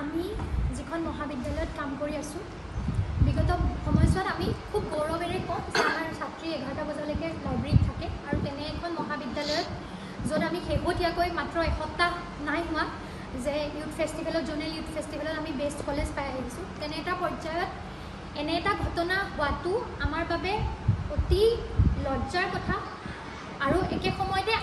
আমি যিখন মহাবিদ্যালয়ত কাম কৰি আছোঁ বিগত সময়ছোৱাত আমি খুব গৌৰৱেৰে কওঁ যে আমাৰ ছাত্ৰী 11টা বজালৈকে লাইব্ৰেৰীত থাকে আৰু তেনে এখন মহাবিদ্যালয়ত য'ত আমি শেহতীয়াকৈ মাত্ৰ এসপ্তাহ নাই হোৱা যে ইউথ ফেষ্টিভেলত জোনেল ইউথ ফেষ্টিভেলত আমি বেষ্ট কলেজ পাই আহিছোঁ তেনে এটা পৰ্যায়ত এনে এটা ঘটনা হোৱাটো আমাৰ বাবে অতি লজ্জাৰ কথা আৰু একে সময়তে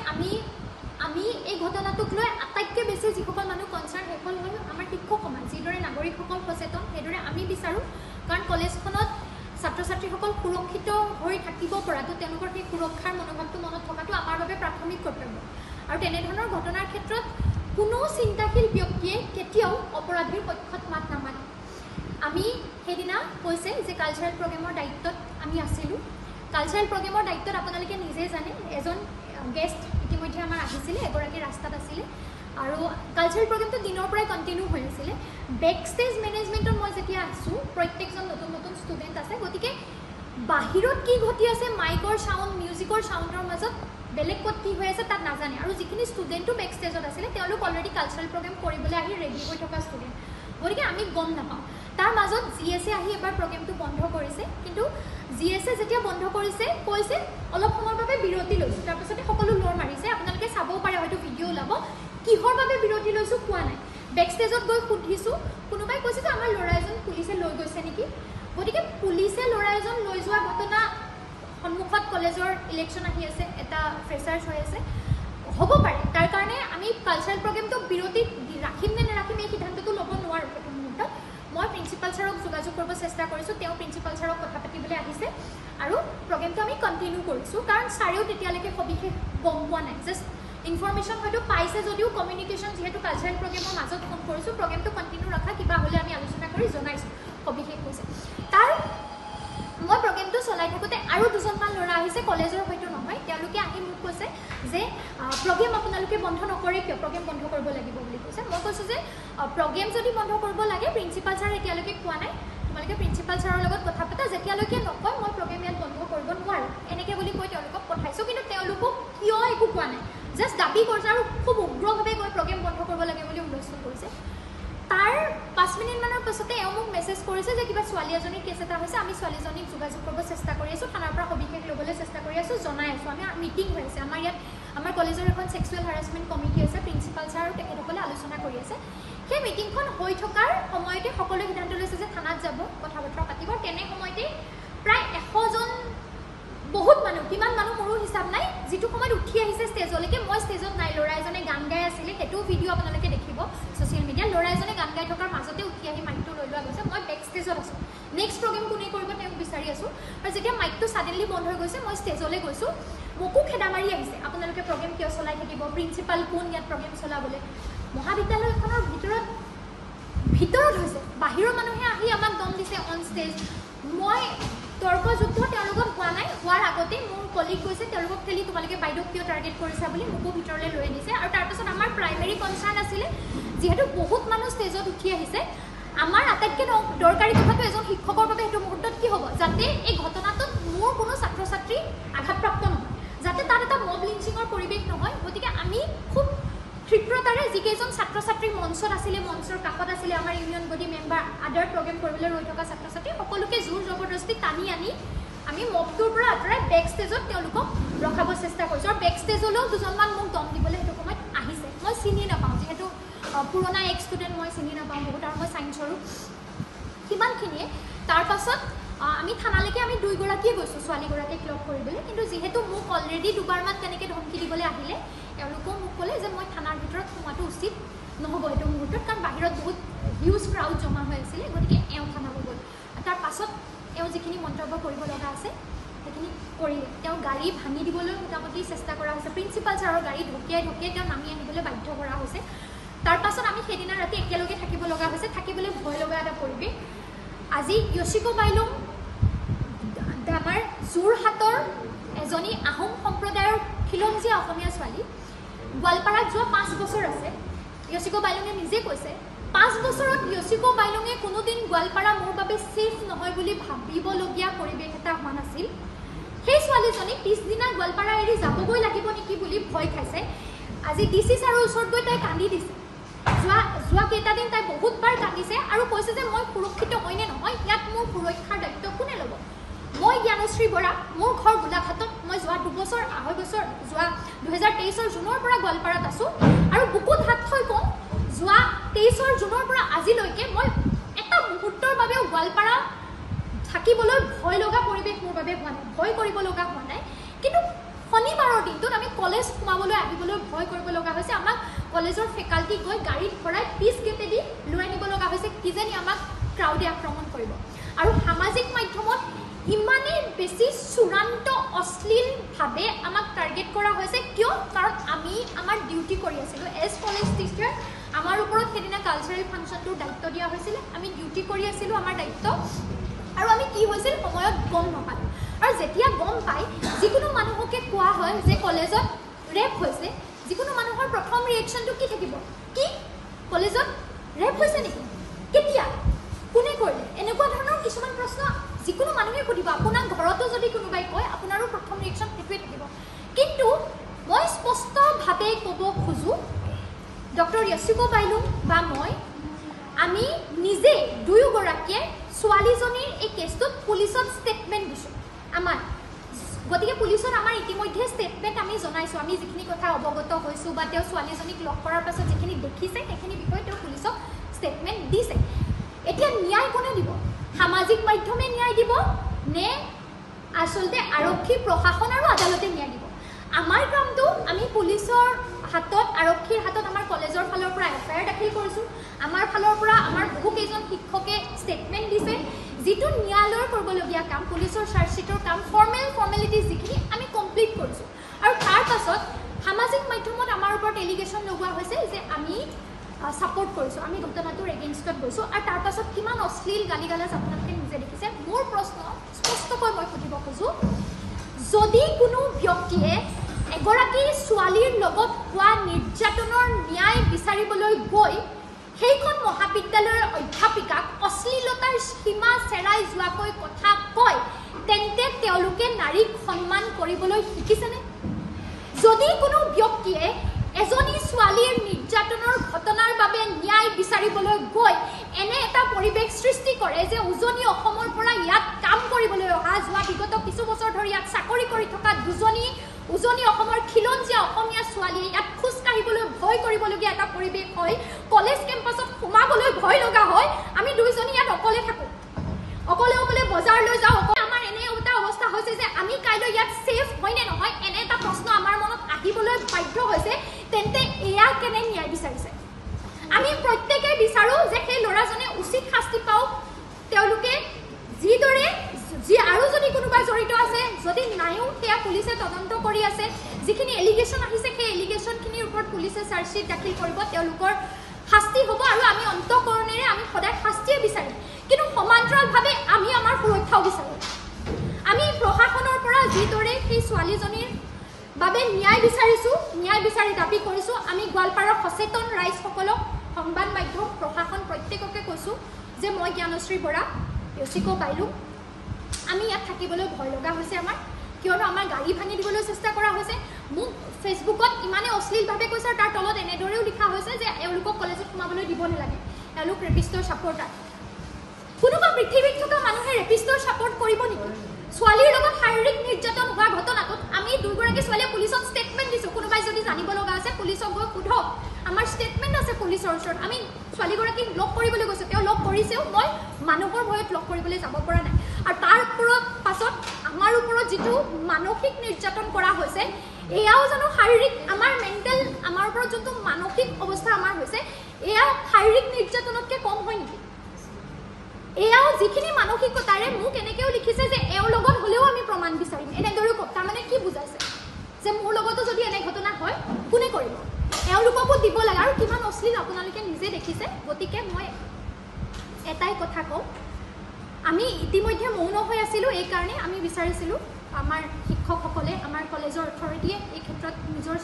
আমি এই ঘটনাটোক লৈ আটাইতকৈ বেছি যিসকল মানুহ কনচাৰ্ণ সেইসকল হ'ল আমাৰ শিক্ষক সমাজ যিদৰে নাগৰিকসকল সচেতন সেইদৰে আমি বিচাৰোঁ কাৰণ কলেজখনত ছাত্ৰ ছাত্ৰীসকল সুৰক্ষিত হৈ থাকিব পৰাটো তেওঁলোকৰ সেই সুৰক্ষাৰ মনোভাৱটো মনত থকাটো আমাৰ বাবে প্ৰাথমিক কৰ্তব্য আৰু তেনেধৰণৰ ঘটনাৰ ক্ষেত্ৰত কোনো চিন্তাশীল ব্যক্তিয়ে কেতিয়াও অপৰাধীৰ পক্ষত মাত নামাতে আমি সেইদিনা কৈছে যে কালচাৰেল প্ৰগ্ৰেমৰ দায়িত্বত আমি আছিলোঁ কালচাৰেল প্ৰগ্ৰেমৰ দায়িত্বত আপোনালোকে নিজে জানে এজন গেষ্ট ইতিমধ্যে আমাৰ আহিছিলে এগৰাকী ৰাস্তাত আছিলে আৰু কালচাৰেল প্ৰগ্ৰেমটো দিনৰ পৰাই কণ্টিনিউ হৈ আছিলে বেক ষ্টেজ মেনেজমেণ্টত মই যেতিয়া আছোঁ প্ৰত্যেকজন নতুন নতুন ষ্টুডেণ্ট আছে গতিকে বাহিৰত কি ঘটি আছে মাইকৰ চাউণ্ড মিউজিকৰ চাউণ্ডৰ মাজত বেলেগ ক'ত কি হৈ আছে তাত নাজানে আৰু যিখিনি ষ্টুডেণ্টো বেক ষ্টেজত আছিলে তেওঁলোক অলৰেডি কালচাৰেল প্ৰগ্ৰেম কৰিবলৈ আহি ৰেডি হৈ থকা ষ্টুডেণ্ট গতিকে আমি গম নাপাওঁ তাৰ মাজত GS আহি এবাৰ প্ৰগ্ৰেমটো বন্ধ কৰিছে কিন্তু GS যেতিয়া বন্ধ কৰিছে কৈছে অলপ সময়ৰ বাবে বিৰতি লৈছোঁ তাৰপিছতে সকলো লৰ মাৰিছে আপোনালোকে চাবও পাৰে হয়তো ভিডিঅ' ওলাব কিহৰ বাবে বিৰতি লৈছোঁ কোৱা নাই বেক ষ্টেজত গৈ সুধিছোঁ কোনোবাই কৈছে যে আমাৰ ল'ৰা এজন পুলিচে লৈ গৈছে নেকি গতিকে পুলিচে ল'ৰা এজন লৈ যোৱা ঘটনা সন্মুখত কলেজৰ ইলেকশ্যন আহি আছে এটা ফ্ৰেচাৰ্ছ হৈ আছে হ'ব পাৰে তাৰ কাৰণে আমি কালচাৰেল প্ৰগ্ৰেমটো বিৰতি ৰাখিম নে নাৰাখিম এই সিদ্ধান্তটো ল'ব নোৱাৰোঁ প্ৰথম মুহূৰ্তত মই প্ৰিন্সিপাল ছাৰক যোগাযোগ কৰিব চেষ্টা কৰিছোঁ তেওঁ প্ৰিন্সিপাল ছাৰক কথা পাতিবলৈ আহিছে আৰু প্ৰগ্ৰেমটো আমি কণ্টিনিউ কৰিছোঁ কাৰণ ছাৰেও তেতিয়ালৈকে সবিশেষ গম পোৱা নাই জাষ্ট ইনফৰমেশ্যন হয়তো পাইছে যদিও কমিউনিকেশ্যন যিহেতু কালচাৰেল প্ৰগ্ৰেমৰ মাজত ফোন কৰিছোঁ প্ৰগ্ৰেমটো কণ্টিনিউ ৰখা কিবা হ'লে আমি আলোচনা কৰি জনাইছোঁ সবিশেষ হৈছে তাৰ মই প্ৰগ্ৰেমটো চলাই থাকোঁতে আৰু দুজনমান ল'ৰা আহিছে কলেজৰ হয়তো নহয় তেওঁলোকে আহি মোক কৈছে যে প্ৰগ্ৰেম আপোনালোকে বন্ধ নকৰে কিয় প্ৰগ্ৰেম বন্ধ কৰিব লাগিব বুলি কৈছে মই কৈছোঁ যে প্ৰগ্ৰেম যদি বন্ধ কৰিব লাগে প্ৰিন্সিপাল ছাৰ এতিয়ালৈকে কোৱা নাই তোমালোকে প্ৰিন্সিপাল ছাৰৰ লগত কথা পাতা যেতিয়ালৈকে নকয় মই প্ৰগ্ৰেম ইয়াত বন্ধ কৰিব নোৱাৰোঁ এনেকৈ বুলি কৈ তেওঁলোকক পঠাইছোঁ কিন্তু তেওঁলোকক কিয় একো কোৱা নাই জাষ্ট দাবী কৰিছে আৰু খুব উগ্ৰভাৱে গৈ প্ৰগ্ৰেম বন্ধ কৰিব লাগে বুলি হুলস্থুল কৰিছে তাৰ 5 মিনিটমানৰ পাছতে এওঁ মোক মেছেজ কৰিছে যে কিবা ছোৱালী এজনীৰ কেছ এটা হৈছে আমি ছোৱালীজনীক যোগাযোগ কৰিব চেষ্টা কৰি আছোঁ থানাৰ পৰা সবিশেষ ল'বলৈ চেষ্টা কৰি আছোঁ জনাই আছোঁ আমি মিটিং হৈ আছে আমাৰ ইয়াত আমাৰ কলেজৰ এখন ছেক্সুৱেল হাৰাছমেণ্ট কমিটি আছে প্ৰিন্সিপাল ছাৰ আৰু তেখেতসকলে আলোচনা কৰি আছে সেই মিটিংখন হৈ থকাৰ সময়তে সকলোৱে সিদ্ধান্ত লৈছে যে থানাত যাব কথা বতৰা পাতিব তেনে সময়তে প্ৰায় 100জন বহুত মানুহ কিমান মানুহ মোৰো হিচাপ নাই যিটো সময়ত উঠি আহিছে ষ্টেজলৈকে মই ষ্টেজত নাই ল'ৰা এজনে গান গাই আছিলে সেইটো ভিডিঅ' আপোনালোকে দেখিব ছ'চিয়েল মিডিয়াত ল'ৰা এজনে গান গাই থকাৰ মাজতে উঠি আহি মাইকটো লৈ লোৱা গৈছে মই বেক ষ্টেজত আছোঁ নেক্সট প্ৰগ্ৰেম কোনে কৰিব তেওঁক বিচাৰি আছোঁ আৰু যেতিয়া মাইকটো ছাডেনলি বন্ধ হৈ গৈছে মই ষ্টেজলৈ গৈছোঁ মোকো খেদা মাৰি আহিছে আপোনালোকে প্ৰগ্ৰেম কিয় চলাই থাকিব প্ৰিন্সিপাল কোন ইয়াত প্ৰগ্ৰেম চলাবলৈ মহাবিদ্যালয়খনৰ ভিতৰত হৈছে বাহিৰৰ মানুহে আহি আমাক দম দিছে অন ষ্টেজ মই তৰ্কযুদ্ধ তেওঁলোকক হোৱা নাই হোৱাৰ আগতেই মোৰ কলিগ কৈছে তেওঁলোকক খেলি তোমালোকে বাইদেউক কিয় টাৰ্গেট কৰিছা বুলি মোকো ভিতৰলৈ লৈ আনিছে আৰু তাৰপিছত আমাৰ প্ৰাইমেৰী কনচাৰ্ণ আছিলে যিহেতু বহুত মানুহ ষ্টেজত উঠি আহিছে আমাৰ আটাইতকৈ দৰকাৰী কথাটো এজন শিক্ষকৰ বাবে সেইটো মুহূৰ্তত কি হ'ব যাতে এই ঘটনাটোত মোৰ কোনো ছাত্ৰ ছাত্ৰী আঘাতপ্ৰাপ্ত নহয় যাতে তাত এটা মব লিঞ্চিঙৰ পৰিৱেশ নহয় গতিকে আমি খুব ক্ষিপ্ৰতাৰে যিকেইজন ছাত্ৰ ছাত্ৰী মঞ্চত আছিলে মঞ্চৰ কাষত আছিলে আমাৰ ইউনিয়ন বডি মেম্বাৰ আদাৰ প্ৰগ্ৰেম কৰিবলৈ ৰৈ থকা ছাত্ৰ ছাত্ৰী সকলোকে জোৰ জবৰদস্তি টানি আনি আমি মবটোৰ পৰা আঁতৰাই বেক ষ্টেজত তেওঁলোকক ৰখাব চেষ্টা কৰিছোঁ আৰু বেক ষ্টেজলৈও দুজনমান মোক দম দিবলৈ সেইটো সময়ত আহিছে মই চিনি নাপাওঁ যিহেতু পুৰণা এক্স ষ্টুডেণ্ট মই চিনি নাপাওঁ বহুত আৰু মই ছায়েন্সৰো সিমানখিনিয়ে তাৰপাছত আমি থানালৈকে আমি দুইগৰাকীয়ে গৈছোঁ ছোৱালীগৰাকীক লগ কৰিবলৈ কিন্তু যিহেতু মোক অলৰেডি দুবাৰমান তেনেকৈ ধমকি দিবলৈ আহিলে তেওঁলোকেও মোক ক'লে যে মই থানাৰ ভিতৰত সোমোৱাটো উচিত নহ'ব সেইটো মুহূৰ্তত কাৰণ বাহিৰত বহুত হিউজ ক্ৰাউড জমা হৈ আছিলে গতিকে এওঁ থানাব গ'ল তাৰ পাছত এওঁ যিখিনি মন্তব্য কৰিব লগা আছে সেইখিনি কৰিলে তেওঁ গাড়ী ভাঙি দিবলৈ মোটামুটি চেষ্টা কৰা হৈছে প্ৰিন্সিপাল ছাৰৰ গাড়ী ঢকিয়াই তেওঁ নামি আহিবলৈ বাধ্য কৰা হৈছে তাৰপাছত আমি সেইদিনা ৰাতি একেলগে থাকিব লগা হৈছে থাকিবলৈ ভয় লগা এটা পৰিৱেশ আজি য়শিকো বাইলুং আমাৰ যোৰহাটৰ এজনী আহোম সম্প্ৰদায়ৰ খিলঞ্জীয়া অসমীয়া ছোৱালী গোৱালপাৰাত যোৱা 5 বছৰ আছে য়শিকো বাইলুঙে নিজে কৈছে 5 বছৰত য়শিকো বাইলুঙে কোনোদিন গোৱালপাৰা মোৰ বাবে ছেফ নহয় বুলি ভাবিবলগীয়া পৰিৱেশ এটা হোৱা নাছিল সেই ছোৱালীজনী পিছদিনা গোৱালপাৰা এৰি যাবগৈ লাগিব নেকি বুলি ভয় খাইছে আজি DC ছাৰৰ ওচৰত গৈ তাই কান্দি দিছে যোৱা যোৱা কেইটাদিন তাই বহুতবাৰ কান্দিছে আৰু কৈছে যে মই সুৰক্ষিত হয়নে নহয়, ইয়াত মোৰ সুৰক্ষাৰ দায়িত্ব কোনে ল'ব। মই জ্ঞানশ্ৰী বৰা, মোৰ ঘৰ গোলাঘাটত। মই যোৱা 2 বছৰ 2.5 বছৰ যোৱা 2023 জুনৰ পৰা গোৱালপাৰাত আছোঁ আৰু বুকুত হাত থৈ কওঁ, যোৱা 23 জুনৰ পৰা আজিলৈকে মই এটা মুহূৰ্তৰ বাবেও গোৱালপাৰা থাকিবলৈ ভয় লগা পৰিৱেশ মোৰ বাবে হোৱা নাই, ভয় কৰিব লগা হোৱা নাই। কিন্তু শনিবাৰৰ দিনটোত আমি কলেজ সোমাবলৈ আহিবলৈ ভয় কৰিব লগা হৈছে। আমাক কলেজৰ ফেকাল্টি গৈ গাড়ীত ভৰাই পিছ গেটেদি লৈ আনিব লগা হৈছে, কিজানি আমাক ক্ৰাউডে আক্ৰমণ কৰিব। আৰু সামাজিক মাধ্যমত ইমানেই বেছি চূড়ান্ত অশ্লীলভাৱে আমাক টাৰ্গেট কৰা হৈছে। কিয়? কাৰণ আমি আমাৰ ডিউটি কৰি আছিলোঁ এজ কলেজ টিচাৰ। আমাৰ ওপৰত সেইদিনা কালচাৰেল ফাংচনটোৰ দায়িত্ব দিয়া হৈছিলে, আমি ডিউটি কৰি আছিলোঁ আমাৰ দায়িত্ব। আৰু আমি কি হৈছিল সময়ত গম নাপালোঁ। আৰু যেতিয়া গম পাই যিকোনো মানুহকে কোৱা হয় যে কলেজত ৰেপ হৈছে, যিকোনো মানুহৰ প্ৰথম ৰিয়েকশ্যনটো কি থাকিব? কি কলেজত ৰেপ হৈছে নেকি? কেতিয়া? কোনে কৰিলে? এনেকুৱা ধৰণৰ কিছুমান প্ৰশ্ন যিকোনো মানুহে সুধিব। আপোনাৰ ঘৰতো যদি কোনোবাই কয়, আপোনাৰো প্ৰথম ৰিয়েকশ্যন সেইটোৱে থাকিব। কিন্তু মই স্পষ্টভাৱে ক'ব খোজোঁ, ডক্টৰ য়চিকো বাইলুং বা মই, আমি নিজে দুয়োগৰাকীয়ে ছোৱালীজনীৰ এই কেছটোত পুলিচত ষ্টেটমেণ্ট দিছোঁ আমাৰ। গতিকে পুলিচত আমাৰ ইতিমধ্যে ষ্টেটমেণ্ট আমি জনাইছোঁ। আমি যিখিনি কথা অৱগত হৈছোঁ বা তেওঁ ছোৱালীজনীক লগ কৰাৰ পাছত যিখিনি দেখিছে সেইখিনি বিষয়ে তেওঁ পুলিচক ষ্টেটমেণ্ট দিছে। এতিয়া ন্যায় কোনে দিব? সামাজিক মাধ্যমে ন্যায় দিব নে আচলতে আৰক্ষী প্ৰশাসন আৰু আদালতে ন্যায় দিব? আমাৰ কামটো আমি পুলিচৰ হাতত, আৰক্ষীৰ হাতত আমাৰ কলেজৰ ফালৰ পৰা FIR দাখিল কৰিছোঁ। আমাৰ ফালৰ পৰা আমাৰ বহুকেইজন শিক্ষকে ষ্টেটমেণ্ট দিছে। যিটো ন্যায়ালয়ৰ কৰিবলগীয়া কাম, পুলিচৰ চাৰ্জশ্বিটৰ কাম, ফৰ্মেলিটিজ যিখিনি আমি কমপ্লিট কৰিছোঁ। আৰু তাৰ পাছত সামাজিক মাধ্যমত আমাৰ ওপৰত এলিগেশ্যন লগোৱা হৈছে যে আমি ছাপোৰ্ট কৰিছোঁ, আমি ঘটনাটোৰ এগেইনষ্টত গৈছোঁ। আৰু তাৰ পাছত কিমান অশ্লীল গালি গালাজ আপোনালোকে নিজে দেখিছে। মোৰ প্ৰশ্ন স্পষ্টকৈ মই সুধিব খোজোঁ, যদি কোনো ব্যক্তিয়ে এগৰাকী ছোৱালীৰ লগত হোৱা নিৰ্যাতনৰ ন্যায় বিচাৰিবলৈ গৈ সেইখন মহাবিদ্যালয়ৰ অধ্যাপিকাক অশ্লীলতাৰ সীমা চেৰাই যোৱাকৈ কথা কয়, তেন্তে তেওঁলোকে নাৰীক সন্মান কৰিবলৈ শিকিছেনে? যদি কোনো ব্যক্তিয়ে এজনী ছোৱালীৰ নিৰ্যাতনৰ ঘটনাৰ বাবে ন্যায় বিচাৰিবলৈ গৈ এনে এটা পৰিৱেশ সৃষ্টি কৰে যে উজনি অসমৰ পৰা ইয়াত কাম কৰিবলৈ অহা, যোৱা বিগত কিছু বছৰ ধৰি ইয়াত চাকৰি কৰি থকা দুজনী উজনি অসমৰ খিলঞ্জীয়া অসমীয়া ছোৱালীয়ে ইয়াত খোজকাঢ়িবলৈ ভয় কৰিবলগীয়া এটা পৰিৱেশ হয়, কলেজ কেম্পাছত সোমাবলৈ ভয় লগা হয়, আমি দুইজনী ইয়াত অকলে থাকোঁ, অকলে বজাৰলৈ যাওঁ। আমাৰ এনে এটা অৱস্থা হৈছে যে আমি কাইলৈ ইয়াত ছেফ হয়নে নহয়, এনে এটা প্ৰশ্ন আমাৰ মনত আহিবলৈ বাধ্য হৈছে। তেন্তে এয়া কেনে ন্যায় বিচাৰিছে? আমি প্ৰত্যেকেই বিচাৰোঁ যে সেই ল'ৰাজনে উচিত শাস্তি পাওক। তেওঁলোকে যিদৰে আৰু যদি কোনোবা জড়িত আছে, যদি নাইও সেয়া পুলিচে তদন্ত কৰি আছে। যিখিনি এলিগেশ্যন আহিছে সেই এলিগেশ্যনখিনিৰ ওপৰত পুলিচে চাৰ্জশ্বিট দাখিল কৰিব, তেওঁলোকৰ শাস্তি হ'ব। আৰু আমি অন্তঃকৰণেৰে আমি সদায় শাস্তিয়ে বিচাৰিম, কিন্তু সমান্তৰালভাৱে আমি আমাৰ সুৰক্ষাও বিচাৰোঁ। আমি প্ৰশাসনৰ পৰা যিদৰে সেই ছোৱালীজনীৰ বাবে ন্যায় বিচাৰিছোঁ, ন্যায় বিচাৰি দাবী কৰিছোঁ। আমি গোৱালপাৰাৰ সচেতন ৰাইজসকলক, সংবাদ মাধ্যম, প্ৰশাসন প্ৰত্যেককে কৈছোঁ যে মই জ্ঞানশ্ৰী বৰা, য়চিকো বাইলুং, আমি ইয়াত থাকিবলৈ ভয় লগা হৈছে আমাৰ, কিয়নো আমাৰ গাড়ী ভাঙি দিবলৈ চেষ্টা কৰা হৈছে। মোক ফেচবুকত ইমানে অশ্লীলভাৱে কৈছে আৰু তাৰ তলত এনেদৰেও লিখা হৈছে যে এওঁলোকক কলেজত সোমাবলৈ দিব নালাগে, এওঁলোক ৰেপিষ্টৰ ছাপৰ্টাৰ। কোনোবা পৃথিৱীত থকা মানুহে ৰেপিষ্টৰ ছাপৰ্ট কৰিব নেকি? ছোৱালীৰ লগত শাৰীৰিক নিৰ্যাতন হোৱা ঘটনাটোত আমি দুয়োগৰাকী ছোৱালীয়ে পুলিচত ষ্টেটমেণ্ট দিছোঁ। কোনোবাই যদি জানিব লগা আছে পুলিচক গৈ সোধক, আমাৰ ষ্টেটমেণ্ট আছে পুলিচৰ ওচৰত। আমি ছোৱালীগৰাকীক লগ কৰিবলৈ গৈছোঁ, তেওঁ লগ কৰিছেও, মই মানুহৰ ভয়ত লগ কৰিবলৈ যাব পৰা নাই। আৰু তাৰ ওপৰত পাছত আমাৰ ওপৰত যিটো মানসিক নিৰ্যাতন কৰা হৈছে, এয়াও জানো শাৰীৰিক, আমাৰ মেণ্টেল, আমাৰ ওপৰত যোনটো মানসিক অৱস্থা আমাৰ হৈছে, এয়া শাৰীৰিক নিৰ্যাতনতকৈ কম হয় নেকি? এয়াও যিখিনি মানসিকতাৰে মোক এনেকৈও লিখিছে যে এওঁৰ লগত হ'লেও আমি প্ৰমাণ বিচাৰিম, এনেদৰেও তাৰমানে কি বুজাইছে যে মোৰ লগতো যদি এনে ঘটনা হয় কোনে কৰিব? এওঁলোককো দিব লাগে। আৰু কিমান অশ্লীল আপোনালোকে নিজে দেখিছে। গতিকে মই এটাই কথা কওঁ, আমি ইতিমধ্যে মৌন হৈ আছিলোঁ। এইকাৰণে আমি বিচাৰিছিলোঁ আমাৰ শিক্ষকসকলে, আমাৰ কলেজৰ অথৰিটিয়ে এই ক্ষেত্ৰত নিজৰ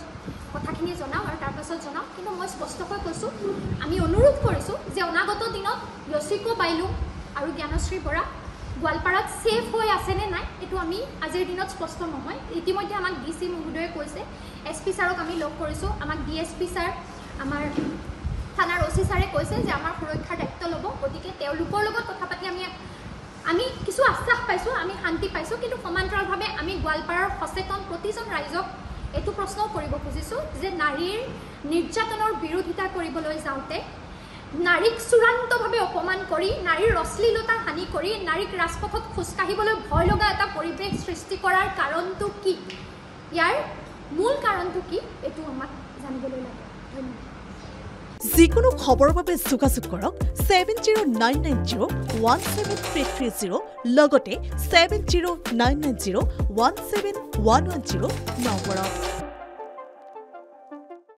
কথাখিনি জনাওক আৰু তাৰপাছত জনাওক। কিন্তু মই স্পষ্টকৈ কৈছোঁ, আমি অনুৰোধ কৰিছোঁ যে অনাগত দিনত য়চিকো বাইলুং আৰু জ্ঞানশ্ৰী বৰা গোৱালপাৰাত ছেফ হৈ আছেনে নাই এইটো আমি আজিৰ দিনত স্পষ্ট নহয়। ইতিমধ্যে আমাক DC মহোদয়ে কৈছে, SP ছাৰক আমি লগ কৰিছোঁ, আমাক DSP ছাৰ, আমাৰ থানাৰ OC ছাৰে কৈছে যে আমাৰ সুৰক্ষাৰ দায়িত্ব ল'ব, গতিকে তেওঁলোকৰ লগত কথা পাতি আমি কিছু আশ্বাস পাইছোঁ, আমি শান্তি পাইছোঁ। কিন্তু সমান্তৰালভাৱে আমি গোৱালপাৰাৰ সচেতন প্ৰতিজন ৰাইজক এইটো প্ৰশ্নও কৰিব খুজিছোঁ যে নাৰীৰ নিৰ্যাতনৰ বিৰোধিতা কৰিবলৈ যাওঁতে নাৰীক চূড়ান্তভাৱে অপমান কৰি, নাৰীৰ অশ্লীলতা হানি কৰি, নাৰীক ৰাজপথত খোজকাঢ়িবলৈ ভয় লগা এটা পৰিৱেশ সৃষ্টি কৰাৰ কাৰণটো কি, ইয়াৰ মূল কাৰণটো কি, এইটো আমাক জানিবলৈ লাগে। ধন্যবাদ। যিকোনো খবৰৰ বাবে যোগাযোগ কৰক 7099017330 লগতে 7099017110 নম্বৰত।